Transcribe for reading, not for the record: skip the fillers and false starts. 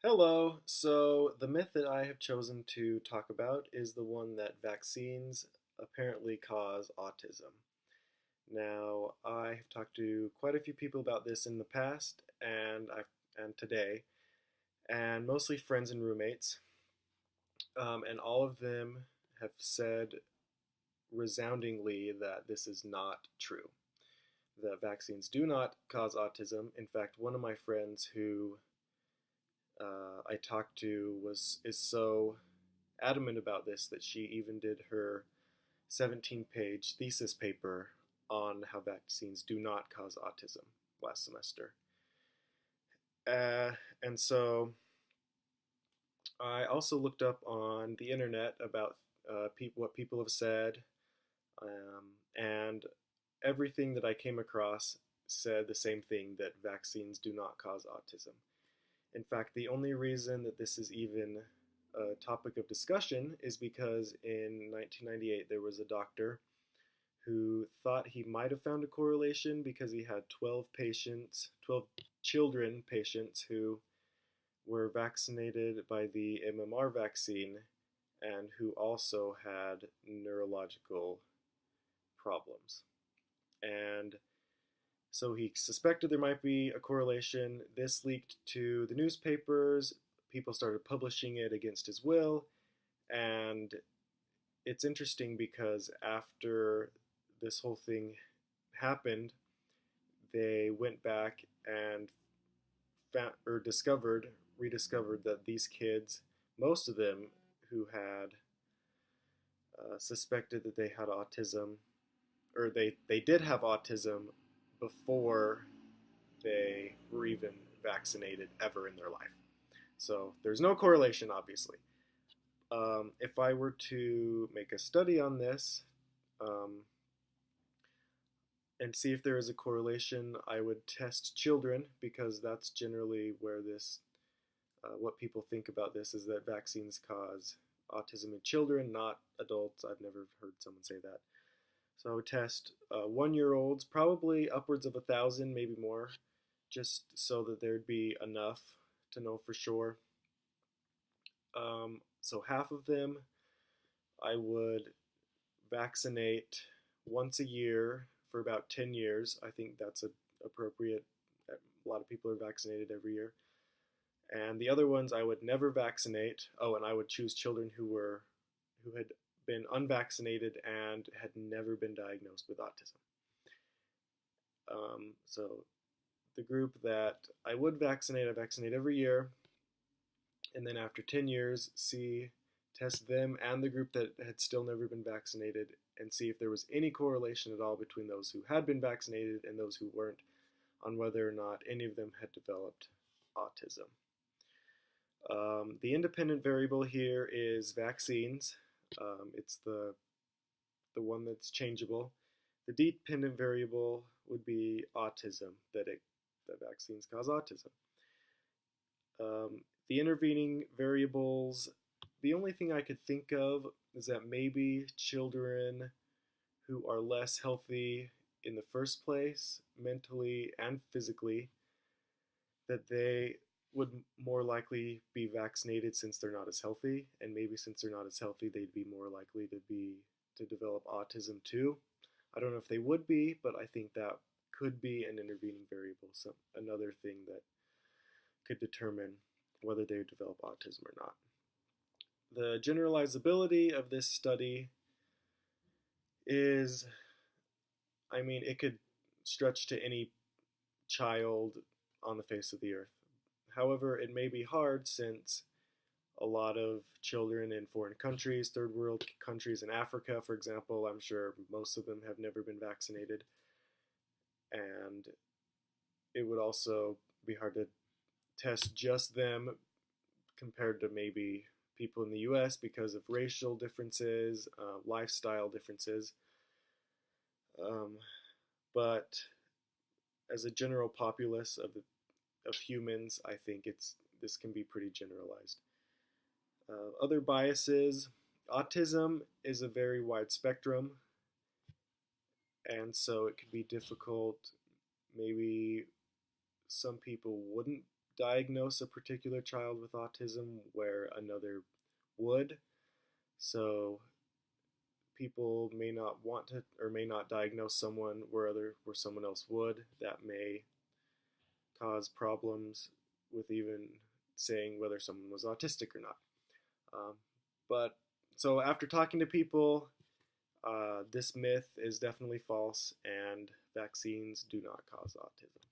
Hello. So, the myth that I have chosen to talk about is the one that vaccines apparently cause autism. Now, I have talked to quite a few people about this in the past and today, and mostly friends and roommates, and all of them have said resoundingly that this is not true. That vaccines do not cause autism. In fact, one of my friends who I talked to is so adamant about this that she even did her 17-page thesis paper on how vaccines do not cause autism last semester. Uh, and so I also looked up on the internet about what people have said, and everything that I came across said the same thing, that vaccines do not cause autism. In fact, the only reason that this is even a topic of discussion is because in 1998 there was a doctor who thought he might have found a correlation because he had 12 children patients who were vaccinated by the MMR vaccine and who also had neurological problems. And so he suspected there might be a correlation. This leaked to the newspapers. People started publishing it against his will. And it's interesting because after this whole thing happened, they went back and found, or rediscovered that these kids, most of them who had suspected that they had autism, or they did have autism before they were even vaccinated ever in their life. So there's no correlation, obviously. If I were to make a study on this um, and see if there is a correlation, I would test children because that's generally where what people think about this is that vaccines cause autism in children, not adults. I've never heard someone say that. So I would test 1-year-olds, probably upwards of 1,000, maybe more, just so that there'd be enough to know for sure. So half of them I would vaccinate once a year for about 10 years. I think that's appropriate. A lot of people are vaccinated every year. And the other ones I would never vaccinate. Oh, and I would choose children who had been unvaccinated and had never been diagnosed with autism. So the group that I would vaccinate, I vaccinate every year, and then after 10 years, test them and the group that had still never been vaccinated and see if there was any correlation at all between those who had been vaccinated and those who weren't on whether or not any of them had developed autism. The independent variable here is vaccines. It's the one that's changeable. The dependent variable would be autism, that vaccines cause autism. The intervening variables, the only thing I could think of is that maybe children who are less healthy in the first place, mentally and physically, that they would more likely be vaccinated since they're not as healthy, and maybe since they're not as healthy, they'd be more likely to develop autism too. I don't know if they would be, but I think that could be an intervening variable, so another thing that could determine whether they develop autism or not. The generalizability of this study is, it could stretch to any child on the face of the earth. However, it may be hard since a lot of children in foreign countries, third world countries in Africa, for example, I'm sure most of them have never been vaccinated. And it would also be hard to test just them compared to maybe people in the US because of racial differences, lifestyle differences. But as a general populace of humans, I think this can be pretty generalized. Other biases, autism is a very wide spectrum, and so it could be difficult. Maybe some people wouldn't diagnose a particular child with autism where another would. So people may not want to or may not diagnose someone where someone else would. That may cause problems with even saying whether someone was autistic or not. Um, but so after talking to people, this myth is definitely false, and vaccines do not cause autism.